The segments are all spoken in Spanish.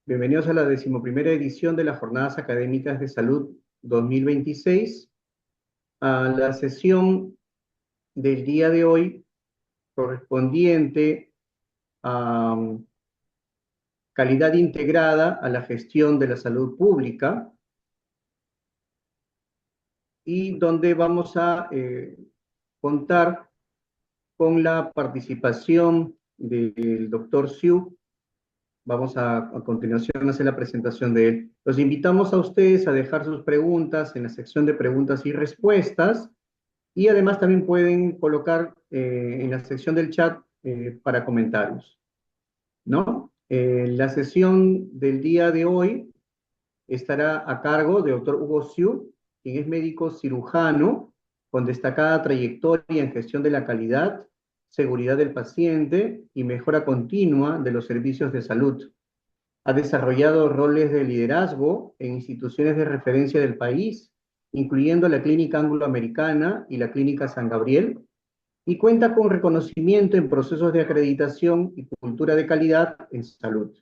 Bienvenidos a la 11ª edición de las Jornadas Académicas de Salud 2026. A la sesión del día de hoy correspondiente a calidad integrada a la gestión de la salud pública y donde vamos a contar con la participación del doctor Siu. Vamos a continuación a hacer la presentación de él. Los invitamos a ustedes a dejar sus preguntas en la sección de preguntas y respuestas y además también pueden colocar en la sección del chat para comentarios, ¿no? La sesión del día de hoy estará a cargo de doctor Hugo Siu, quien es médico cirujano con destacada trayectoria en gestión de la calidad, seguridad del paciente y mejora continua de los servicios de salud. Ha desarrollado roles de liderazgo en instituciones de referencia del país, incluyendo la Clínica Angloamericana y la Clínica San Gabriel, y cuenta con reconocimiento en procesos de acreditación y cultura de calidad en salud.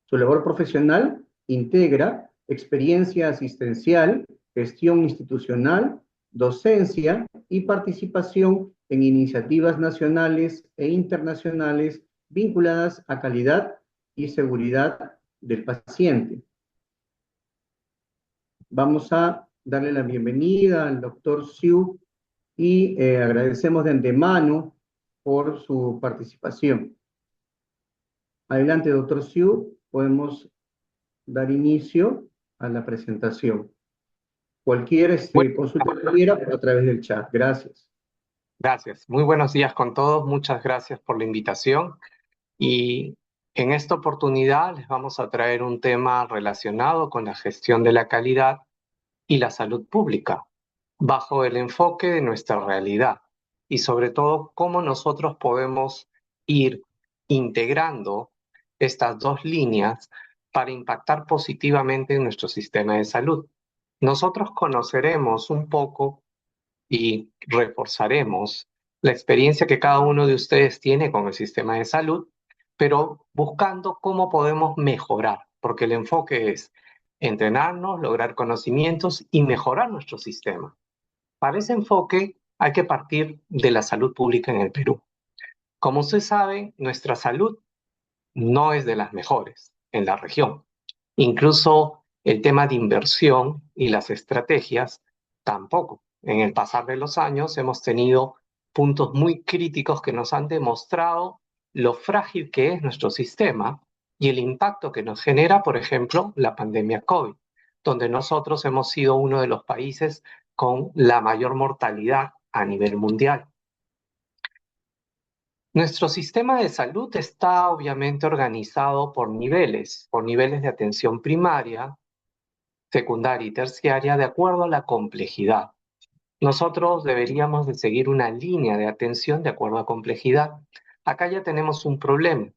Su labor profesional integra experiencia asistencial, gestión institucional, docencia y participación en iniciativas nacionales e internacionales vinculadas a calidad y seguridad del paciente. Vamos a darle la bienvenida al doctor Siu y agradecemos de antemano por su participación. Adelante, doctor Siu, podemos dar inicio a la presentación. Cualquier Bueno, consulta que tuviera a través del chat. Gracias. gracias. Muy buenos días con todos. Muchas gracias por la invitación. Y en esta oportunidad les vamos a traer un tema relacionado con la gestión de la calidad y la salud pública, bajo el enfoque de nuestra realidad y sobre todo cómo nosotros podemos ir integrando estas dos líneas para impactar positivamente en nuestro sistema de salud. Nosotros conoceremos un poco y reforzaremos la experiencia que cada uno de ustedes tiene con el sistema de salud, pero buscando cómo podemos mejorar, porque el enfoque es entrenarnos, lograr conocimientos y mejorar nuestro sistema. Para ese enfoque hay que partir de la salud pública en el Perú. Como usted sabe, nuestra salud no es de las mejores en la región. Incluso el tema de inversión y las estrategias tampoco. En el pasar de los años hemos tenido puntos muy críticos que nos han demostrado lo frágil que es nuestro sistema y el impacto que nos genera, por ejemplo, la pandemia COVID, donde nosotros hemos sido uno de los países con la mayor mortalidad a nivel mundial. Nuestro sistema de salud está obviamente organizado por niveles de atención primaria, secundaria y terciaria de acuerdo a la complejidad. Nosotros deberíamos de seguir una línea de atención de acuerdo a complejidad. Acá ya tenemos un problema,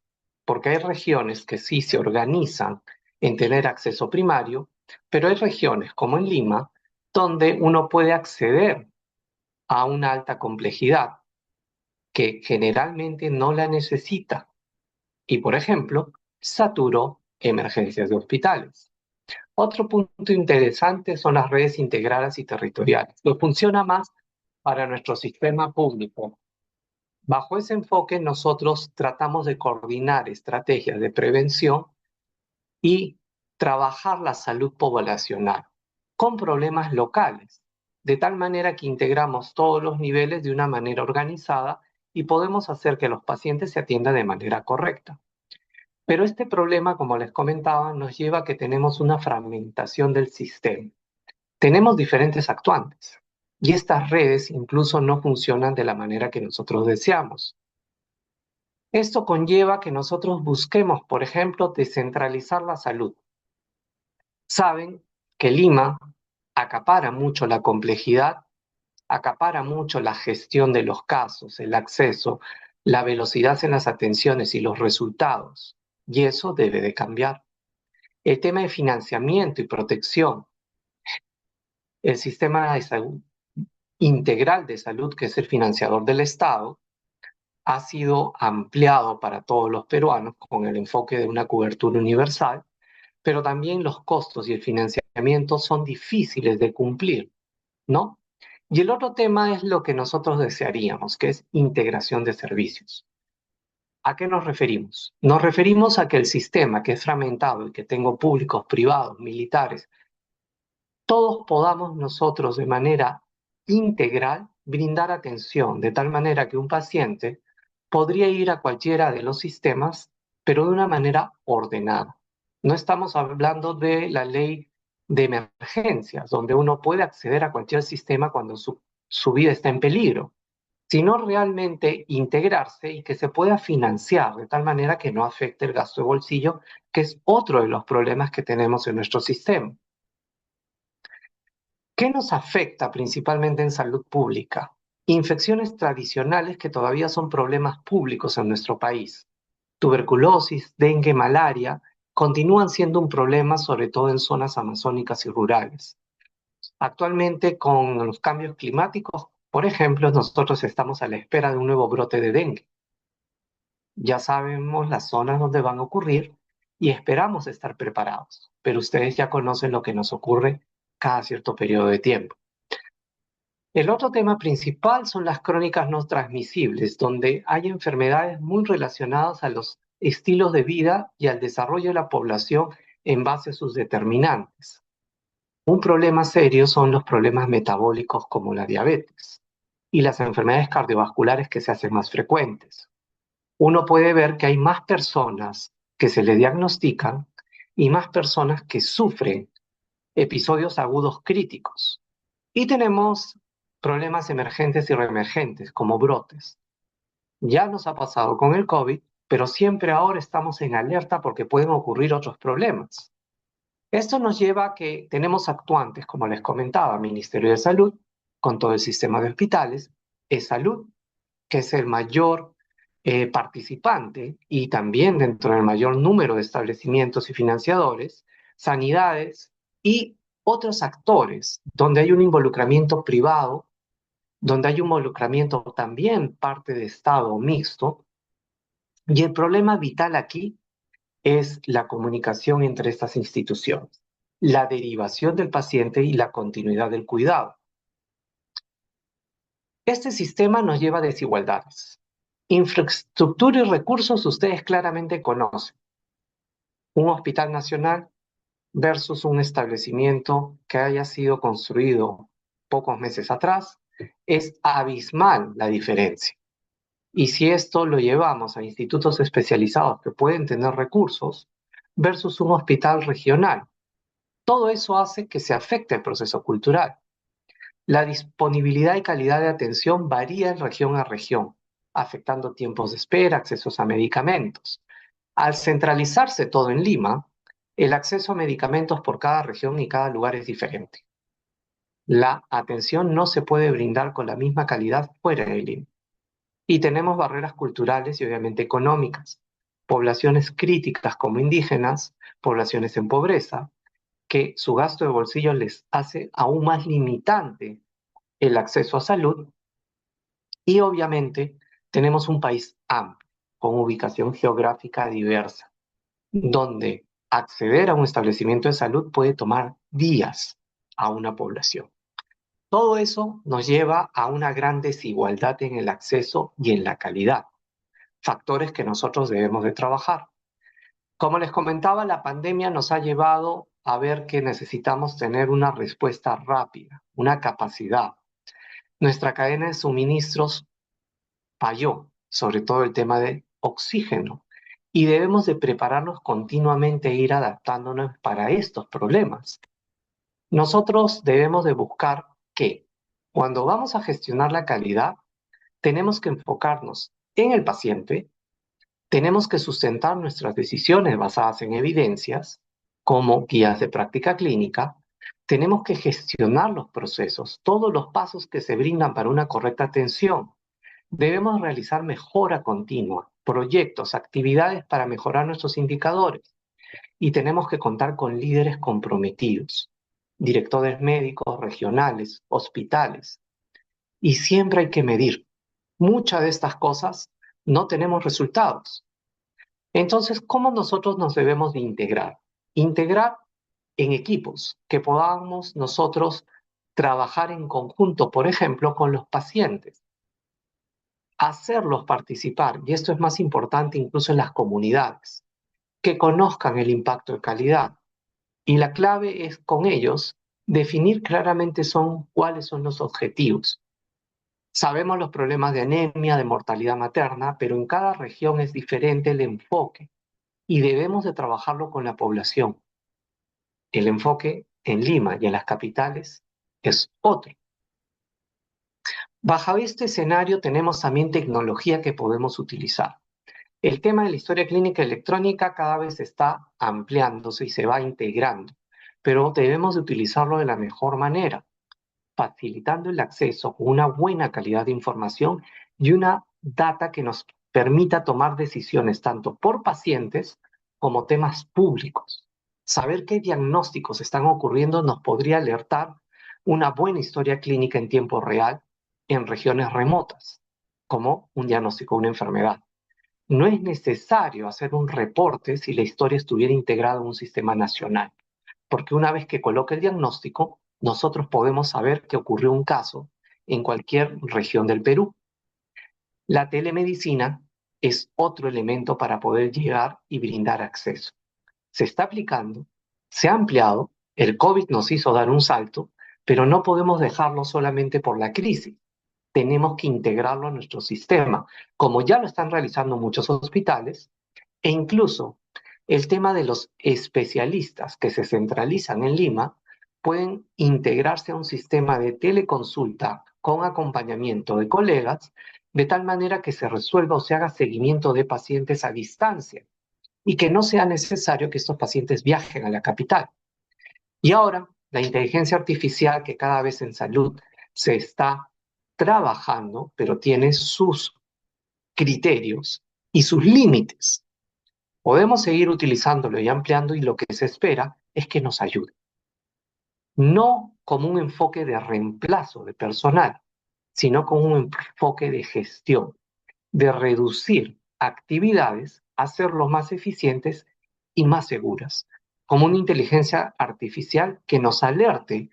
porque hay regiones que sí se organizan en tener acceso primario, pero hay regiones como en Lima, donde uno puede acceder a una alta complejidad que generalmente no la necesita. Y, por ejemplo, saturó emergencias de hospitales. Otro punto interesante son las redes integradas y territoriales. Lo funciona más para nuestro sistema público. Bajo ese enfoque, nosotros tratamos de coordinar estrategias de prevención y trabajar la salud poblacional con problemas locales, de tal manera que integramos todos los niveles de una manera organizada y podemos hacer que los pacientes se atiendan de manera correcta. Pero este problema, como les comentaba, nos lleva a que tenemos una fragmentación del sistema. Tenemos diferentes actuantes y estas redes incluso no funcionan de la manera que nosotros deseamos. Esto conlleva que nosotros busquemos, por ejemplo, descentralizar la salud. Saben que Lima acapara mucho la complejidad, acapara mucho la gestión de los casos, el acceso, la velocidad en las atenciones y los resultados. Y eso debe de cambiar. El tema de financiamiento y protección, el sistema de salud integral de salud, que es el financiador del Estado, ha sido ampliado para todos los peruanos con el enfoque de una cobertura universal pero también los costos y el financiamiento son difíciles de cumplir, ¿no? Y el otro tema es lo que nosotros desearíamos, que es integración de servicios. ¿A qué nos referimos? Nos referimos a que el sistema que es fragmentado y que tengo públicos, privados, militares, todos podamos nosotros de manera integral brindar atención, de tal manera que un paciente podría ir a cualquiera de los sistemas, pero de una manera ordenada. No estamos hablando de la ley de emergencias, donde uno puede acceder a cualquier sistema cuando su vida está en peligro, sino realmente integrarse y que se pueda financiar de tal manera que no afecte el gasto de bolsillo, que es otro de los problemas que tenemos en nuestro sistema. ¿Qué nos afecta principalmente en salud pública? Infecciones tradicionales que todavía son problemas públicos en nuestro país. Tuberculosis, dengue, malaria, continúan siendo un problema sobre todo en zonas amazónicas y rurales. Actualmente, con los cambios climáticos, por ejemplo, nosotros estamos a la espera de un nuevo brote de dengue. Ya sabemos las zonas donde van a ocurrir y esperamos estar preparados, pero ustedes ya conocen lo que nos ocurre cada cierto periodo de tiempo. El otro tema principal son las crónicas no transmisibles, donde hay enfermedades muy relacionadas a los estilos de vida y al desarrollo de la población en base a sus determinantes. Un problema serio son los problemas metabólicos como la diabetes y las enfermedades cardiovasculares que se hacen más frecuentes. Uno puede ver que hay más personas que se le diagnostican y más personas que sufren episodios agudos críticos. Y tenemos problemas emergentes y reemergentes, como brotes. Ya nos ha pasado con el COVID, pero siempre ahora estamos en alerta porque pueden ocurrir otros problemas. Esto nos lleva a que tenemos actuantes, como les comentaba, Ministerio de Salud, con todo el sistema de hospitales, salud, que es el mayor participante y también dentro del mayor número de establecimientos y financiadores, sanidades y otros actores, donde hay un involucramiento privado, donde hay un involucramiento también parte de Estado mixto, y el problema vital aquí es la comunicación entre estas instituciones, la derivación del paciente y la continuidad del cuidado. Este sistema nos lleva a desigualdades. Infraestructura y recursos ustedes claramente conocen. Un hospital nacional versus un establecimiento que haya sido construido pocos meses atrás, es abismal la diferencia. Y si esto lo llevamos a institutos especializados que pueden tener recursos versus un hospital regional, todo eso hace que se afecte el proceso cultural. La disponibilidad y calidad de atención varía en región a región, afectando tiempos de espera, accesos a medicamentos. Al centralizarse todo en Lima, el acceso a medicamentos por cada región y cada lugar es diferente. La atención no se puede brindar con la misma calidad fuera de Lima. Y tenemos barreras culturales y obviamente económicas. Poblaciones críticas como indígenas, poblaciones en pobreza, que su gasto de bolsillo les hace aún más limitante el acceso a salud. Y obviamente tenemos un país amplio, con ubicación geográfica diversa, donde acceder a un establecimiento de salud puede tomar días a una población. Todo eso nos lleva a una gran desigualdad en el acceso y en la calidad, factores que nosotros debemos de trabajar. Como les comentaba, la pandemia nos ha llevado a ver que necesitamos tener una respuesta rápida, una capacidad. Nuestra cadena de suministros falló, sobre todo el tema de oxígeno, y debemos de prepararnos continuamente e ir adaptándonos para estos problemas. Nosotros debemos de buscar que cuando vamos a gestionar la calidad, tenemos que enfocarnos en el paciente, tenemos que sustentar nuestras decisiones basadas en evidencias, como guías de práctica clínica, tenemos que gestionar los procesos, todos los pasos que se brindan para una correcta atención. Debemos realizar mejora continua, proyectos, actividades para mejorar nuestros indicadores y tenemos que contar con líderes comprometidos, directores médicos regionales, hospitales. Y siempre hay que medir. Muchas de estas cosas no tenemos resultados. Entonces, ¿cómo nosotros nos debemos de integrar? Integrar en equipos, que podamos nosotros trabajar en conjunto, por ejemplo, con los pacientes, hacerlos participar, y esto es más importante incluso en las comunidades, que conozcan el impacto de calidad. Y la clave es con ellos definir claramente cuáles son los objetivos. Sabemos los problemas de anemia, de mortalidad materna, pero en cada región es diferente el enfoque y debemos de trabajarlo con la población. El enfoque en Lima y en las capitales es otro. Bajo este escenario tenemos también tecnología que podemos utilizar. El tema de la historia clínica electrónica cada vez está ampliándose y se va integrando, pero debemos de utilizarlo de la mejor manera, facilitando el acceso con una buena calidad de información y una data que nos permita tomar decisiones tanto por pacientes como temas públicos. Saber qué diagnósticos están ocurriendo nos podría alertar una buena historia clínica en tiempo real en regiones remotas, como un diagnóstico de una enfermedad. No es necesario hacer un reporte si la historia estuviera integrada en un sistema nacional, porque una vez que coloque el diagnóstico, nosotros podemos saber que ocurrió un caso en cualquier región del Perú. La telemedicina es otro elemento para poder llegar y brindar acceso. Se está aplicando, se ha ampliado, el COVID nos hizo dar un salto, pero no podemos dejarlo solamente por la crisis. Tenemos que integrarlo a nuestro sistema, como ya lo están realizando muchos hospitales, e incluso el tema de los especialistas que se centralizan en Lima pueden integrarse a un sistema de teleconsulta con acompañamiento de colegas, de tal manera que se resuelva o se haga seguimiento de pacientes a distancia y que no sea necesario que estos pacientes viajen a la capital. Y ahora, la inteligencia artificial que cada vez en salud se está trabajando, pero tiene sus criterios y sus límites. Podemos seguir utilizándolo y ampliando y lo que se espera es que nos ayude. No como un enfoque de reemplazo de personal, sino como un enfoque de gestión, de reducir actividades, hacerlos más eficientes y más seguras, como una inteligencia artificial que nos alerte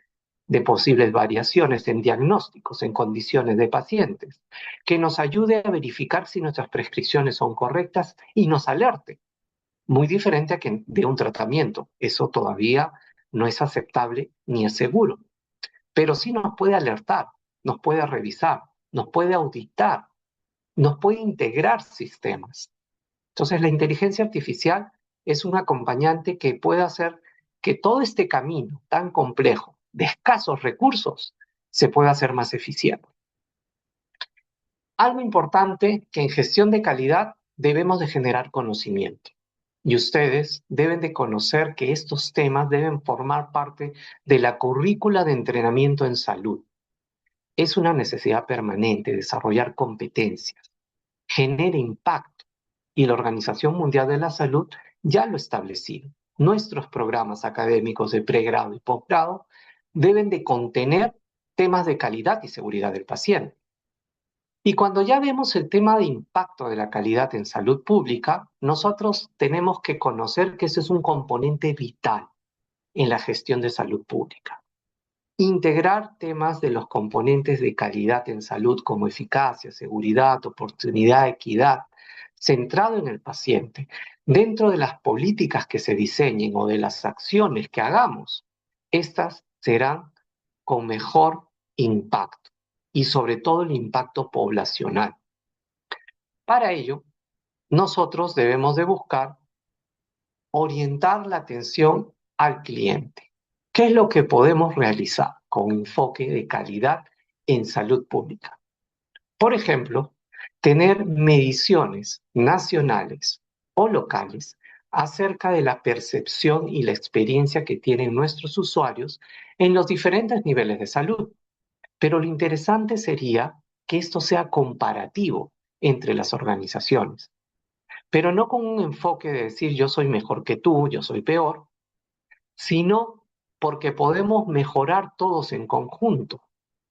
de posibles variaciones en diagnósticos, en condiciones de pacientes, que nos ayude a verificar si nuestras prescripciones son correctas y nos alerte. Muy diferente a que de un tratamiento. Eso todavía no es aceptable ni es seguro. Pero sí nos puede alertar, nos puede revisar, nos puede auditar, nos puede integrar sistemas. Entonces, la inteligencia artificial es un acompañante que puede hacer que todo este camino tan complejo, de escasos recursos, se pueda hacer más eficiente. Algo importante que en gestión de calidad debemos de generar conocimiento. Y ustedes deben de conocer que estos temas deben formar parte de la currícula de entrenamiento en salud. Es una necesidad permanente desarrollar competencias, genera impacto, y la Organización Mundial de la Salud ya lo ha establecido. Nuestros programas académicos de pregrado y posgrado deben de contener temas de calidad y seguridad del paciente. Y cuando ya vemos el tema de impacto de la calidad en salud pública, nosotros tenemos que conocer que ese es un componente vital en la gestión de salud pública. Integrar temas de los componentes de calidad en salud como eficacia, seguridad, oportunidad, equidad, centrado en el paciente, dentro de las políticas que se diseñen o de las acciones que hagamos, estas serán con mejor impacto y sobre todo el impacto poblacional. Para ello, nosotros debemos de buscar orientar la atención al cliente. ¿Qué es lo que podemos realizar con enfoque de calidad en salud pública? Por ejemplo, tener mediciones nacionales o locales acerca de la percepción y la experiencia que tienen nuestros usuarios en los diferentes niveles de salud. Pero lo interesante sería que esto sea comparativo entre las organizaciones, pero no con un enfoque de decir yo soy mejor que tú, yo soy peor, sino porque podemos mejorar todos en conjunto,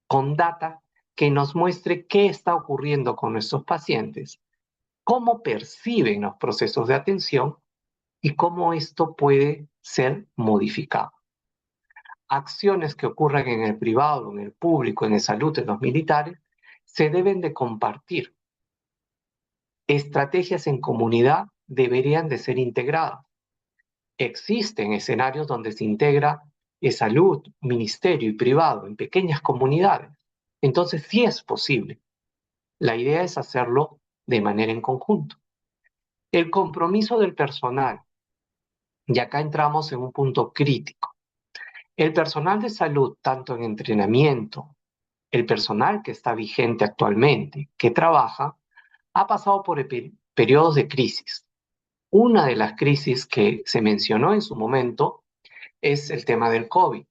con data que nos muestre qué está ocurriendo con nuestros pacientes, cómo perciben los procesos de atención y cómo esto puede ser modificado. Acciones que ocurren en el privado, en el público, en el salud, en los militares, se deben de compartir. Estrategias en comunidad deberían de ser integradas. Existen escenarios donde se integra salud, ministerio y privado en pequeñas comunidades. Entonces sí es posible. La idea es hacerlo de manera en conjunto. El compromiso del personal. Y acá entramos en un punto crítico. El personal de salud, tanto en entrenamiento, el personal que está vigente actualmente, que trabaja, ha pasado por periodos de crisis. Una de las crisis que se mencionó en su momento es el tema del COVID,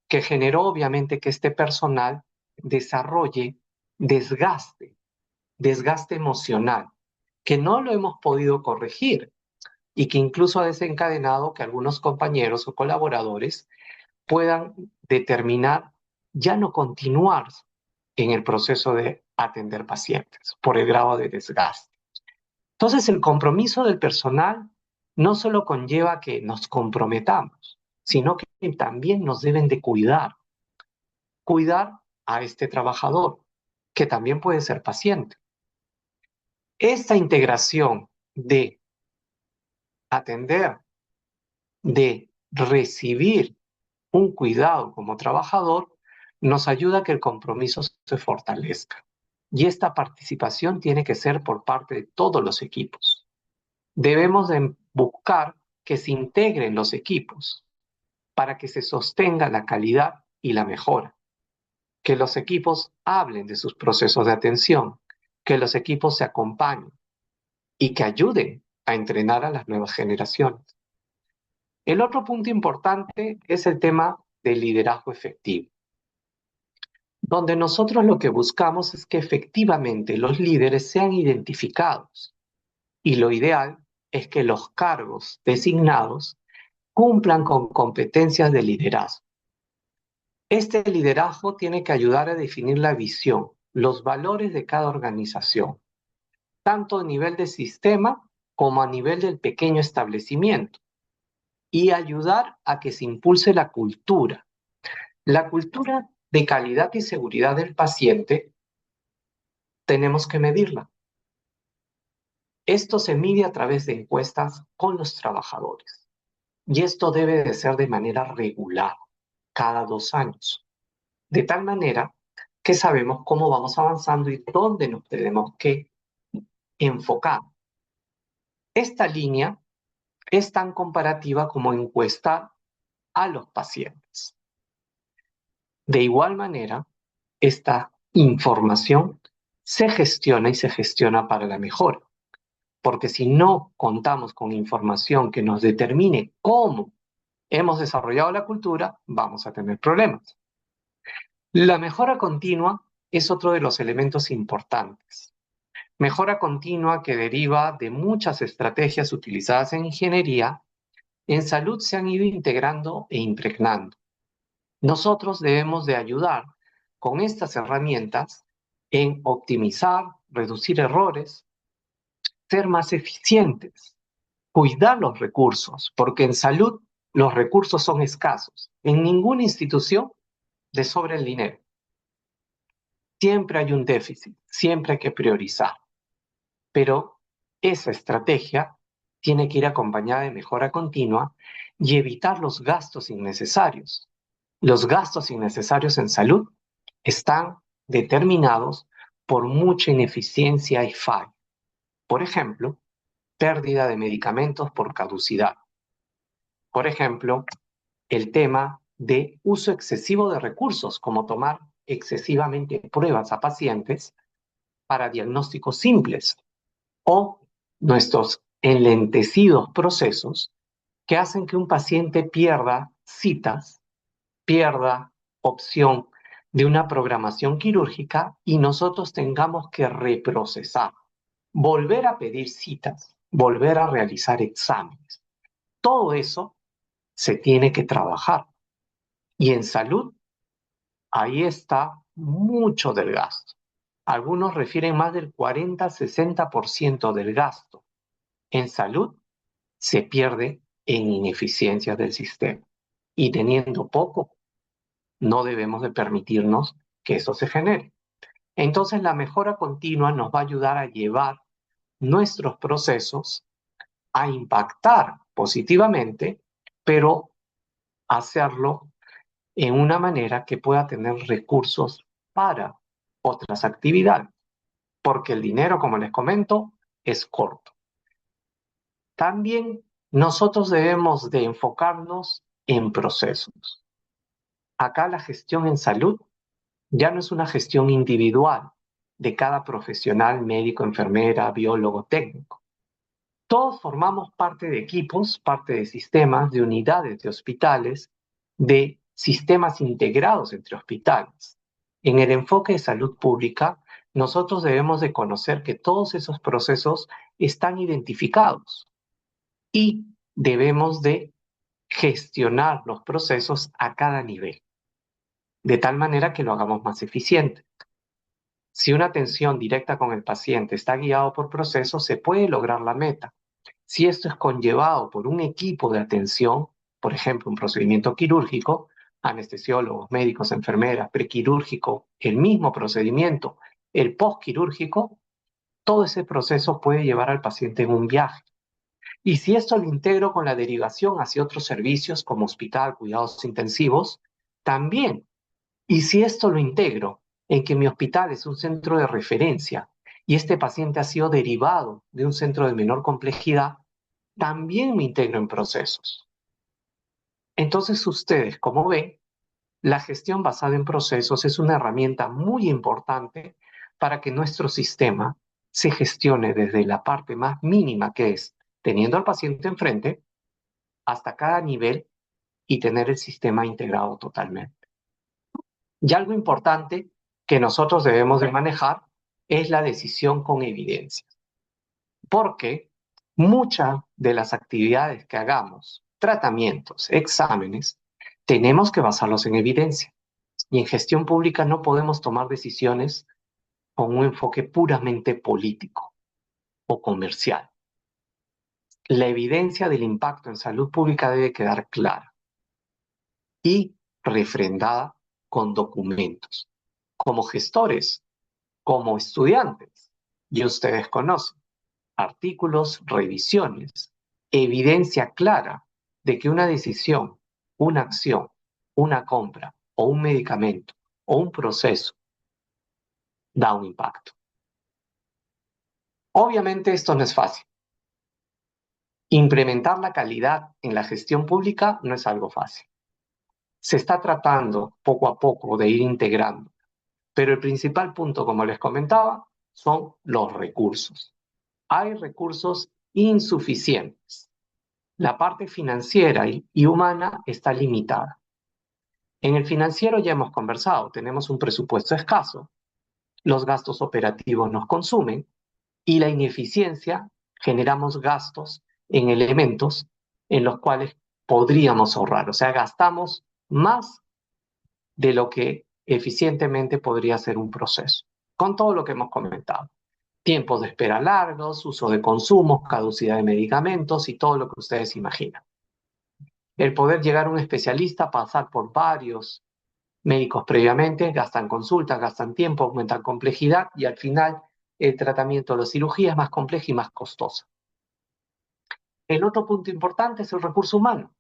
que generó obviamente que este personal desarrolle desgaste, desgaste emocional, que no lo hemos podido corregir y que incluso ha desencadenado que algunos compañeros o colaboradores puedan determinar ya no continuar en el proceso de atender pacientes por el grado de desgaste. Entonces, el compromiso del personal no solo conlleva que nos comprometamos, sino que también nos deben de cuidar a este trabajador, que también puede ser paciente. Esta integración de atender, de recibir un cuidado como trabajador, nos ayuda a que el compromiso se fortalezca. Y esta participación tiene que ser por parte de todos los equipos. Debemos de buscar que se integren los equipos para que se sostenga la calidad y la mejora. Que los equipos hablen de sus procesos de atención, que los equipos se acompañen y que ayuden a entrenar a las nuevas generaciones. El otro punto importante es el tema del liderazgo efectivo, donde nosotros lo que buscamos es que efectivamente los líderes sean identificados y lo ideal es que los cargos designados cumplan con competencias de liderazgo. Este liderazgo tiene que ayudar a definir la visión, los valores de cada organización, tanto a nivel de sistema como a nivel del pequeño establecimiento, y ayudar a que se impulse la cultura. La cultura de calidad y seguridad del paciente tenemos que medirla. Esto se mide a través de encuestas con los trabajadores y esto debe de ser de manera regular, cada 2 años, de tal manera que sabemos cómo vamos avanzando y dónde nos tenemos que enfocar. Esta línea es tan comparativa como encuestar a los pacientes. De igual manera, esta información se gestiona y se gestiona para la mejora, porque si no contamos con información que nos determine cómo hemos desarrollado la cultura, vamos a tener problemas. La mejora continua es otro de los elementos importantes. Mejora continua que deriva de muchas estrategias utilizadas en ingeniería, en salud se han ido integrando e impregnando. Nosotros debemos de ayudar con estas herramientas en optimizar, reducir errores, ser más eficientes, cuidar los recursos, porque en salud los recursos son escasos. En ninguna institución le sobra el dinero. Siempre hay un déficit, siempre hay que priorizar. Pero esa estrategia tiene que ir acompañada de mejora continua y evitar los gastos innecesarios. Los gastos innecesarios en salud están determinados por mucha ineficiencia y fallo. Por ejemplo, pérdida de medicamentos por caducidad. Por ejemplo, el tema de uso excesivo de recursos, como tomar excesivamente pruebas a pacientes para diagnósticos simples o nuestros enlentecidos procesos que hacen que un paciente pierda citas, pierda opción de una programación quirúrgica y nosotros tengamos que reprocesar, volver a pedir citas, volver a realizar exámenes. Todo eso se tiene que trabajar. Y en salud, ahí está mucho del gasto. Algunos refieren más del 40-60% del gasto en salud se pierde en ineficiencias del sistema. Y teniendo poco, no debemos de permitirnos que eso se genere. Entonces, la mejora continua nos va a ayudar a llevar nuestros procesos a impactar positivamente, pero hacerlo en una manera que pueda tener recursos para otras actividades, porque el dinero, como les comento, es corto. También nosotros debemos de enfocarnos en procesos. Acá la gestión en salud ya no es una gestión individual de cada profesional, médico, enfermera, biólogo, técnico. Todos formamos parte de equipos, parte de sistemas, de unidades de hospitales, de sistemas integrados entre hospitales. En el enfoque de salud pública, nosotros debemos de conocer que todos esos procesos están identificados y debemos de gestionar los procesos a cada nivel, de tal manera que lo hagamos más eficiente. Si una atención directa con el paciente está guiado por procesos, se puede lograr la meta. Si esto es conllevado por un equipo de atención, por ejemplo, un procedimiento quirúrgico, anestesiólogos, médicos, enfermeras, prequirúrgico, el mismo procedimiento, el postquirúrgico, todo ese proceso puede llevar al paciente en un viaje. Y si esto lo integro con la derivación hacia otros servicios como hospital, cuidados intensivos, también. Y si esto lo integro en que mi hospital es un centro de referencia y este paciente ha sido derivado de un centro de menor complejidad, también me integro en procesos. Entonces ustedes, como ven, la gestión basada en procesos es una herramienta muy importante para que nuestro sistema se gestione desde la parte más mínima, que es teniendo al paciente enfrente, hasta cada nivel y tener el sistema integrado totalmente. Y algo importante que nosotros debemos de manejar es la decisión con evidencia, porque muchas de las actividades que hagamos, tratamientos, exámenes, tenemos que basarlos en evidencia. Y en gestión pública no podemos tomar decisiones con un enfoque puramente político o comercial. La evidencia del impacto en salud pública debe quedar clara y refrendada con documentos. Como gestores, como estudiantes, y ustedes conocen artículos, revisiones, evidencia clara de que una decisión, una acción, una compra o un medicamento o un proceso da un impacto. Obviamente esto no es fácil. Implementar la calidad en la gestión pública no es algo fácil. Se está tratando poco a poco de ir integrando, pero el principal punto, como les comentaba, son los recursos. Hay recursos insuficientes. La parte financiera y humana está limitada. En el financiero ya hemos conversado, tenemos un presupuesto escaso, los gastos operativos nos consumen y la ineficiencia generamos gastos en elementos en los cuales podríamos ahorrar, o sea, gastamos más de lo que eficientemente podría ser un proceso, con todo lo que hemos comentado. Tiempos de espera largos, uso de consumos, caducidad de medicamentos y todo lo que ustedes imaginan. El poder llegar a un especialista, pasar por varios médicos previamente, gastan consultas, gastan tiempo, aumentan complejidad y al final el tratamiento de la cirugía es más complejo y más costoso. El otro punto importante es el recurso humano.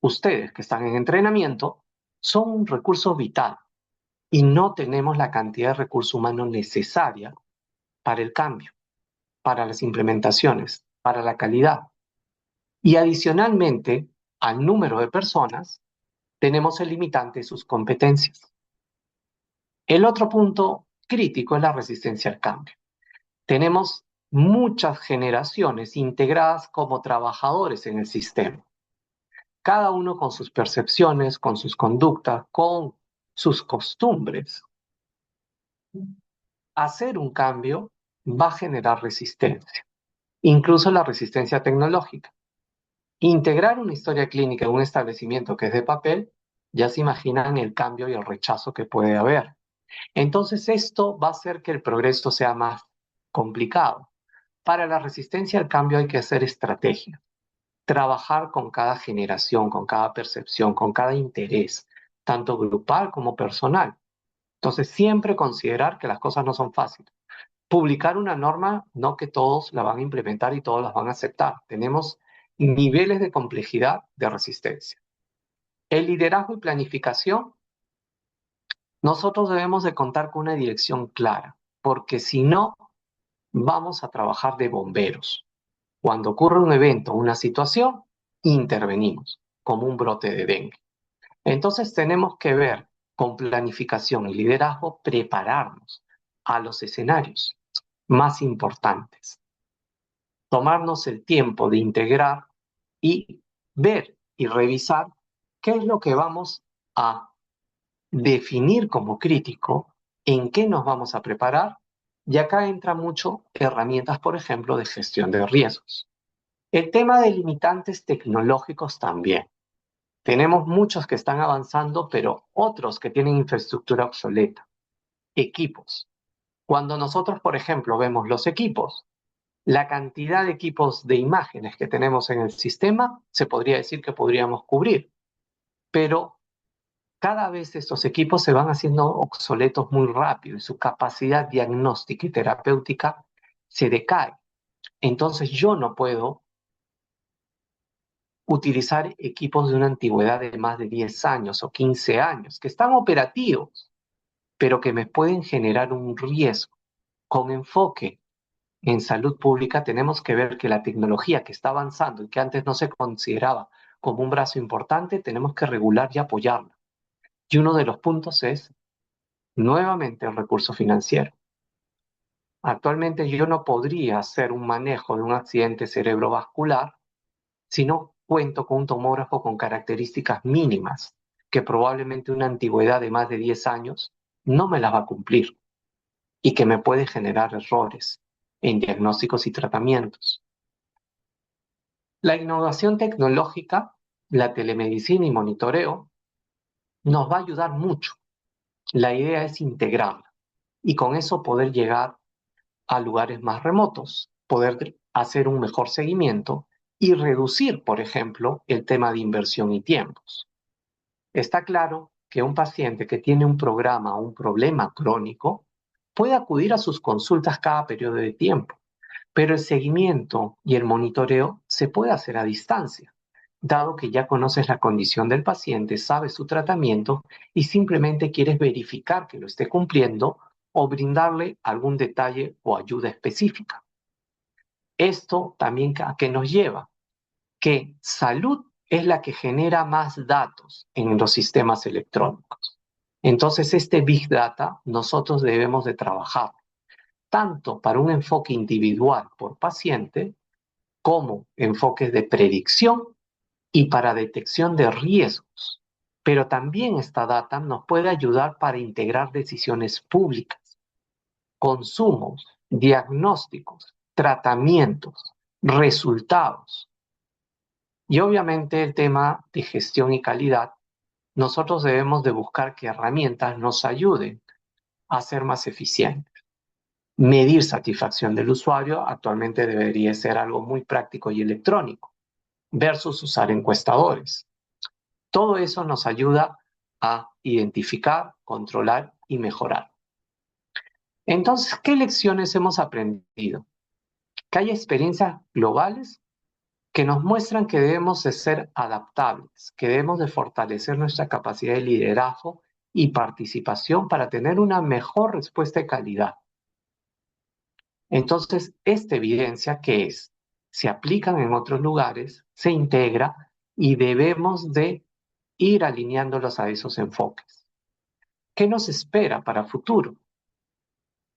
Ustedes que están en entrenamiento son un recurso vital y no tenemos la cantidad de recurso humano necesaria para el cambio, para las implementaciones, para la calidad. Y adicionalmente al número de personas, tenemos el limitante de sus competencias. El otro punto crítico es la resistencia al cambio. Tenemos muchas generaciones integradas como trabajadores en el sistema, cada uno con sus percepciones, con sus conductas, con sus costumbres. Hacer un cambio va a generar resistencia, incluso la resistencia tecnológica. Integrar una historia clínica en un establecimiento que es de papel, ya se imaginan el cambio y el rechazo que puede haber. Entonces esto va a hacer que el progreso sea más complicado. Para la resistencia al cambio hay que hacer estrategia. trabajar con cada generación, con cada percepción, con cada interés, tanto grupal como personal. Entonces, siempre considerar que las cosas no son fáciles. Publicar una norma, no que todos la van a implementar y todos las van a aceptar. Tenemos niveles de complejidad de resistencia. El liderazgo y planificación, nosotros debemos de contar con una dirección clara, porque si no, vamos a trabajar de bomberos. Cuando ocurre un evento, una situación, intervenimos, como un brote de dengue. Entonces tenemos que ver con planificación y liderazgo, prepararnos a los escenarios más importantes, tomarnos el tiempo de integrar y ver y revisar qué es lo que vamos a definir como crítico, en qué nos vamos a preparar, y acá entra mucho herramientas, por ejemplo, de gestión de riesgos. El tema de limitantes tecnológicos también. Tenemos muchos que están avanzando, pero otros que tienen infraestructura obsoleta. Equipos. Cuando nosotros, por ejemplo, vemos los equipos, la cantidad de equipos de imágenes que tenemos en el sistema, se podría decir que podríamos cubrir, pero cada vez estos equipos se van haciendo obsoletos muy rápido y su capacidad diagnóstica y terapéutica se decae. Entonces yo no puedo utilizar equipos de una antigüedad de más de 10 años o 15 años, que están operativos, pero que me pueden generar un riesgo. Con enfoque en salud pública tenemos que ver que la tecnología que está avanzando y que antes no se consideraba como un brazo importante, tenemos que regular y apoyarla. Y uno de los puntos es, nuevamente, el recurso financiero. Actualmente yo no podría hacer un manejo de un accidente cerebrovascular si no cuento con un tomógrafo con características mínimas, que probablemente una antigüedad de más de 10 años no me las va a cumplir y que me puede generar errores en diagnósticos y tratamientos. La innovación tecnológica, la telemedicina y monitoreo nos va a ayudar mucho. La idea es integrarla y con eso poder llegar a lugares más remotos, poder hacer un mejor seguimiento y reducir, por ejemplo, el tema de inversión y tiempos. Está claro que un paciente que tiene un programa o un problema crónico puede acudir a sus consultas cada periodo de tiempo, pero el seguimiento y el monitoreo se puede hacer a distancia, dado que ya conoces la condición del paciente, sabes su tratamiento y simplemente quieres verificar que lo esté cumpliendo o brindarle algún detalle o ayuda específica. Esto también a qué nos lleva, que salud es la que genera más datos en los sistemas electrónicos. Entonces, este Big Data nosotros debemos de trabajar tanto para un enfoque individual por paciente, como enfoques de predicción y para detección de riesgos. Pero también esta data nos puede ayudar para integrar decisiones públicas, consumos, diagnósticos, tratamientos, resultados. Y obviamente el tema de gestión y calidad, nosotros debemos de buscar que herramientas nos ayuden a ser más eficientes. Medir satisfacción del usuario actualmente debería ser algo muy práctico y electrónico, versus usar encuestadores. Todo eso nos ayuda a identificar, controlar y mejorar. Entonces, ¿qué lecciones hemos aprendido? Que hay experiencias globales que nos muestran que debemos de ser adaptables, que debemos de fortalecer nuestra capacidad de liderazgo y participación para tener una mejor respuesta de calidad. Entonces, esta evidencia, ¿qué es? Se aplican en otros lugares, se integra y debemos de ir alineándolos a esos enfoques. ¿Qué nos espera para futuro?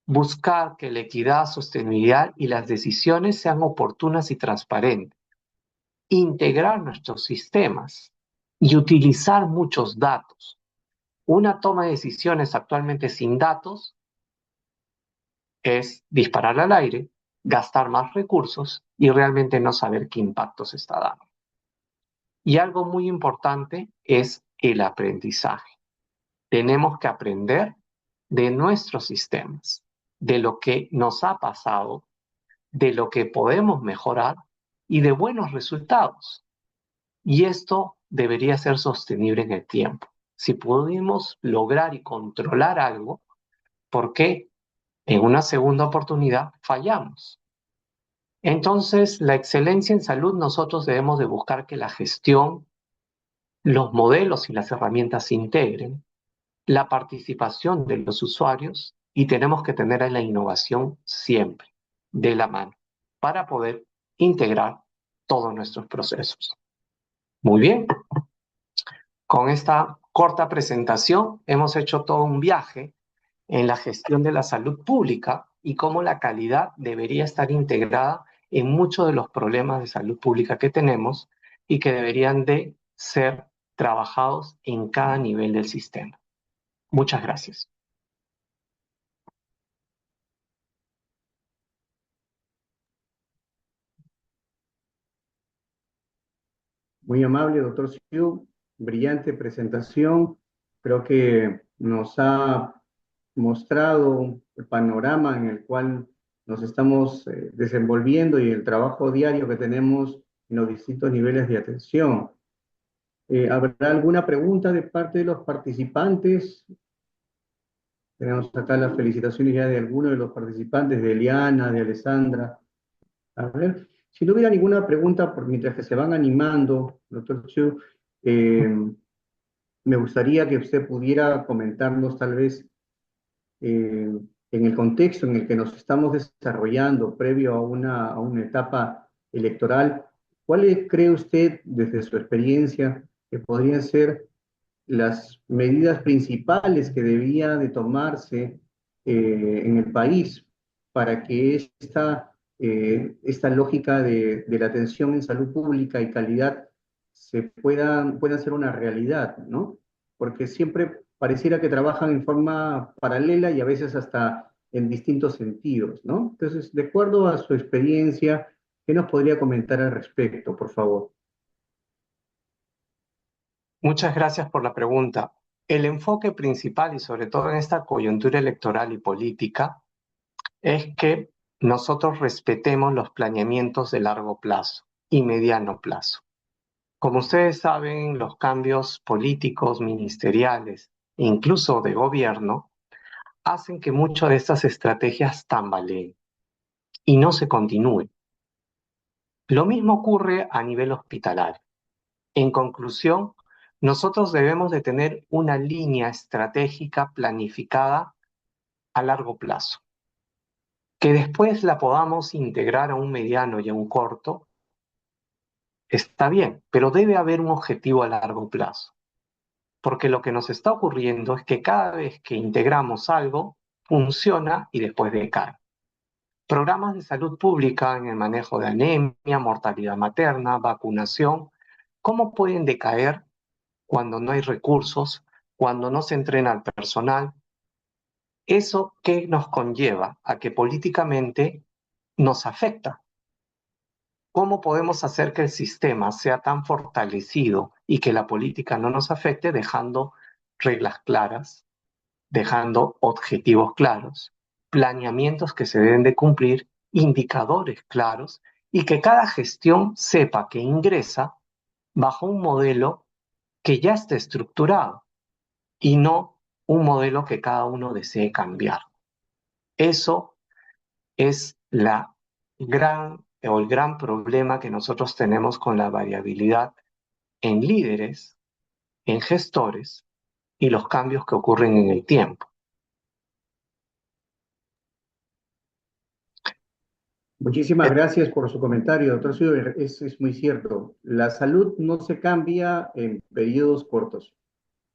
Buscar que la equidad, sostenibilidad y las decisiones sean oportunas y transparentes. Integrar nuestros sistemas y utilizar muchos datos. Una toma de decisiones actualmente sin datos es disparar al aire, gastar más recursos y realmente no saber qué impacto se está dando. Y algo muy importante es el aprendizaje. Tenemos que aprender de nuestros sistemas, de lo que nos ha pasado, de lo que podemos mejorar y de buenos resultados. Y esto debería ser sostenible en el tiempo. Si pudimos lograr y controlar algo, ¿por qué en una segunda oportunidad fallamos? Entonces, la excelencia en salud, nosotros debemos de buscar que la gestión, los modelos y las herramientas se integren, la participación de los usuarios, y tenemos que tener a la innovación siempre de la mano para poder integrar todos nuestros procesos. Muy bien, con esta corta presentación hemos hecho todo un viaje en la gestión de la salud pública y cómo la calidad debería estar integrada en muchos de los problemas de salud pública que tenemos y que deberían de ser trabajados en cada nivel del sistema. Muchas gracias. Muy amable, doctor Siu, brillante presentación. Creo que nos ha mostrado el panorama en el cual nos estamos desenvolviendo y el trabajo diario que tenemos en los distintos niveles de atención. ¿Habrá alguna pregunta de parte de los participantes? Tenemos acá las felicitaciones ya de algunos de los participantes, de Eliana, de Alessandra. A ver, si no hubiera ninguna pregunta, mientras que se van animando, doctor Chu, me gustaría que usted pudiera comentarnos tal vez en el contexto en el que nos estamos desarrollando previo a una etapa electoral, ¿cuáles cree usted, desde su experiencia, que podrían ser las medidas principales que debía de tomarse en el país para que esta lógica de la atención en salud pública y calidad pueda ser una realidad, ¿no? Porque siempre pareciera que trabajan en forma paralela y a veces hasta en distintos sentidos, ¿no? Entonces, de acuerdo a su experiencia, ¿qué nos podría comentar al respecto, por favor? Muchas gracias por la pregunta. El enfoque principal, y sobre todo en esta coyuntura electoral y política, es que nosotros respetemos los planeamientos de largo plazo y mediano plazo. Como ustedes saben, los cambios políticos, ministeriales e incluso de gobierno hacen que muchas de estas estrategias tambaleen y no se continúen. Lo mismo ocurre a nivel hospitalario. En conclusión, nosotros debemos de tener una línea estratégica planificada a largo plazo, que después la podamos integrar a un mediano y a un corto, está bien, pero debe haber un objetivo a largo plazo, porque lo que nos está ocurriendo es que cada vez que integramos algo, funciona y después decae. Programas de salud pública en el manejo de anemia, mortalidad materna, vacunación, ¿cómo pueden decaer cuando no hay recursos, cuando no se entrena al personal? ¿Eso qué nos conlleva? A que políticamente nos afecta. ¿Cómo podemos hacer que el sistema sea tan fortalecido y que la política no nos afecte dejando reglas claras, dejando objetivos claros, planeamientos que se deben de cumplir, indicadores claros y que cada gestión sepa que ingresa bajo un modelo que ya está estructurado y no un modelo que cada uno desee cambiar? Eso es el gran problema que nosotros tenemos con la variabilidad en líderes, en gestores y los cambios que ocurren en el tiempo. Muchísimas gracias por su comentario, doctor Silver. Es muy cierto. La salud no se cambia en periodos cortos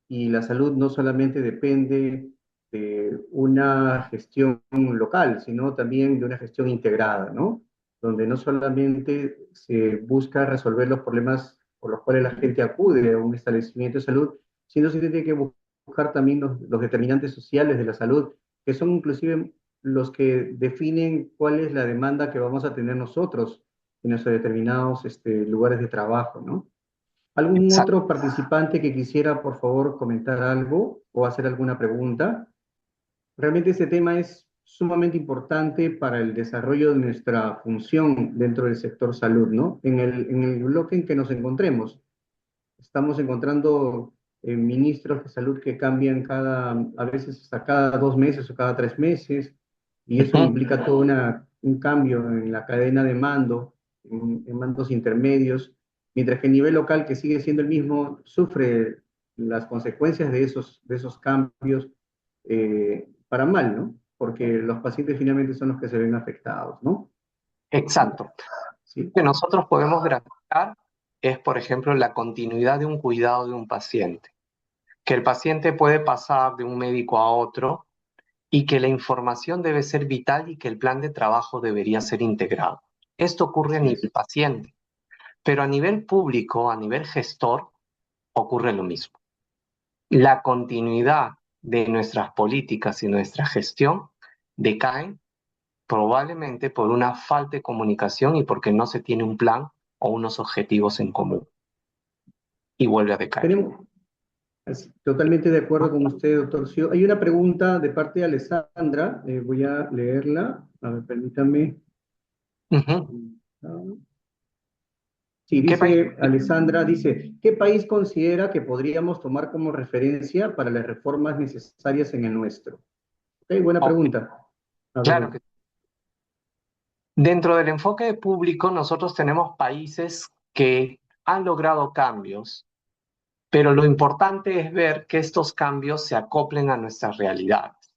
y la salud no solamente depende de una gestión local, sino también de una gestión integrada, ¿no? Donde no solamente se busca resolver los problemas por los cuales la gente acude a un establecimiento de salud, sino se tiene que buscar también los determinantes sociales de la salud, que son inclusive los que definen cuál es la demanda que vamos a tener nosotros en nuestros determinados lugares de trabajo, ¿no? ¿Algún Exacto. otro participante que quisiera, por favor, comentar algo o hacer alguna pregunta? Realmente este tema es sumamente importante para el desarrollo de nuestra función dentro del sector salud, ¿no? En el bloque en que nos encontremos, estamos encontrando ministros de salud que cambian a veces hasta cada 2 meses o cada 3 meses, y eso Ujú. implica todo un cambio en la cadena de mando, en mandos intermedios, mientras que a nivel local, que sigue siendo el mismo, sufre las consecuencias de esos cambios para mal, ¿no? Porque los pacientes finalmente son los que se ven afectados, ¿no? Exacto. Sí, Que nosotros podemos garantizar es, por ejemplo, la continuidad de un cuidado de un paciente, que el paciente puede pasar de un médico a otro y que la información debe ser vital y que el plan de trabajo debería ser integrado. Esto ocurre a así es. nivel paciente, pero a nivel público, a nivel gestor, ocurre lo mismo. La continuidad de nuestras políticas y nuestra gestión decae probablemente por una falta de comunicación y porque no se tiene un plan o unos objetivos en común y vuelve a decaer. Tenemos, Totalmente de acuerdo con usted, doctor Sio. Hay una pregunta de parte de Alessandra, voy a leerla. A ver, permítame. Ujú. Sí, ¿Qué país? dice Alessandra, dice, ¿qué país considera que podríamos tomar como referencia para las reformas necesarias en el nuestro? Ok, buena Ok, pregunta. A claro ver, que dentro del enfoque público nosotros tenemos países que han logrado cambios, pero lo importante es ver que estos cambios se acoplen a nuestras realidades.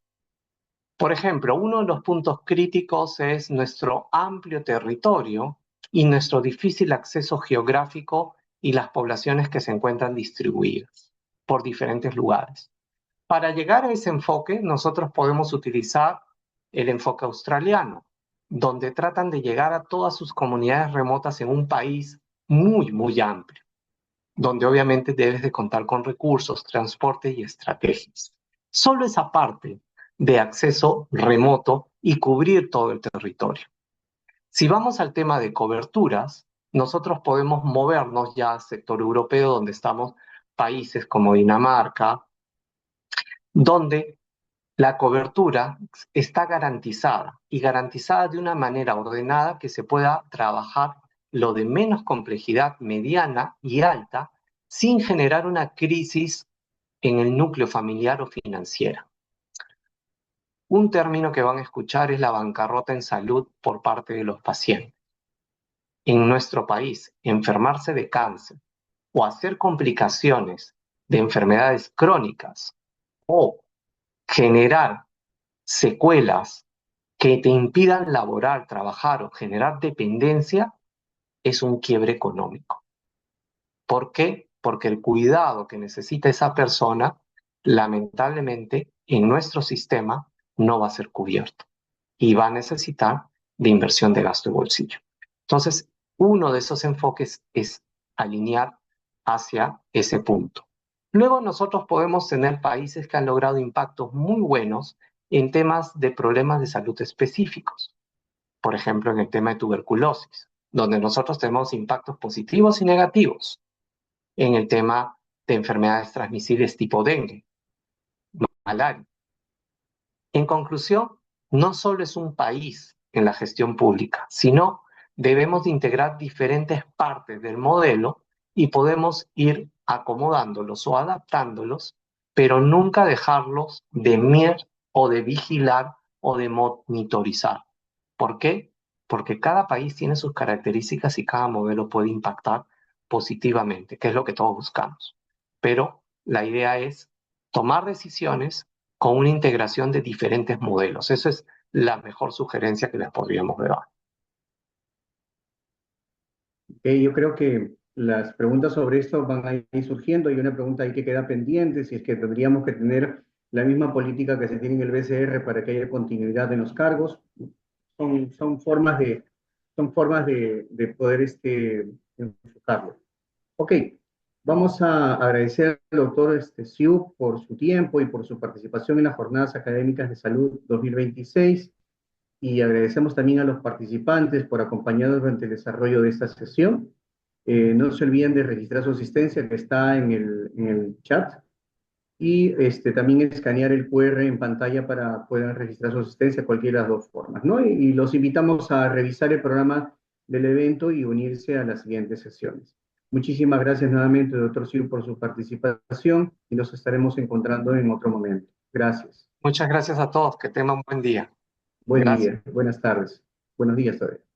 Por ejemplo, uno de los puntos críticos es nuestro amplio territorio y nuestro difícil acceso geográfico y las poblaciones que se encuentran distribuidas por diferentes lugares. Para llegar a ese enfoque, nosotros podemos utilizar el enfoque australiano, donde tratan de llegar a todas sus comunidades remotas en un país muy, muy amplio, donde obviamente debes de contar con recursos, transporte y estrategias. Solo esa parte de acceso remoto y cubrir todo el territorio. Si vamos al tema de coberturas, nosotros podemos movernos ya al sector europeo, donde estamos países como Dinamarca, donde la cobertura está garantizada y garantizada de una manera ordenada que se pueda trabajar lo de menos complejidad mediana y alta sin generar una crisis en el núcleo familiar o financiera. Un término que van a escuchar es la bancarrota en salud por parte de los pacientes. En nuestro país, enfermarse de cáncer o hacer complicaciones de enfermedades crónicas o generar secuelas que te impidan laborar, trabajar o generar dependencia es un quiebre económico. ¿Por qué? Porque el cuidado que necesita esa persona, lamentablemente, en nuestro sistema no va a ser cubierto y va a necesitar de inversión de gasto de bolsillo. Entonces, uno de esos enfoques es alinear hacia ese punto. Luego nosotros podemos tener países que han logrado impactos muy buenos en temas de problemas de salud específicos. Por ejemplo, en el tema de tuberculosis, donde nosotros tenemos impactos positivos y negativos. En el tema de enfermedades transmisibles tipo dengue, malaria. En conclusión, no solo es un país en la gestión pública, sino debemos de integrar diferentes partes del modelo y podemos ir acomodándolos o adaptándolos, pero nunca dejarlos de mirar o de vigilar o de monitorizar. ¿Por qué? Porque cada país tiene sus características y cada modelo puede impactar positivamente, que es lo que todos buscamos. Pero la idea es tomar decisiones con una integración de diferentes modelos. Esa es la mejor sugerencia que les podríamos dar. yo creo que las preguntas sobre esto van a ir surgiendo. Hay una pregunta ahí que queda pendiente, si es que tendríamos que tener la misma política que se tiene en el BCR para que haya continuidad en los cargos. Son formas de poder enfocarlo. Ok, vamos a agradecer al doctor Siu por su tiempo y por su participación en las Jornadas Académicas de Salud 2026, y agradecemos también a los participantes por acompañarnos durante el desarrollo de esta sesión. No se olviden de registrar su asistencia que está en el chat. y también escanear el QR en pantalla para poder registrar su asistencia, cualquiera de las dos formas, ¿no? Y los invitamos a revisar el programa del evento y unirse a las siguientes sesiones. Muchísimas gracias nuevamente, doctor Siu, por su participación y nos estaremos encontrando en otro momento. Gracias. Muchas gracias a todos, que tengan un buen día. Buen Gracias. día, buenas tardes, buenos días todavía.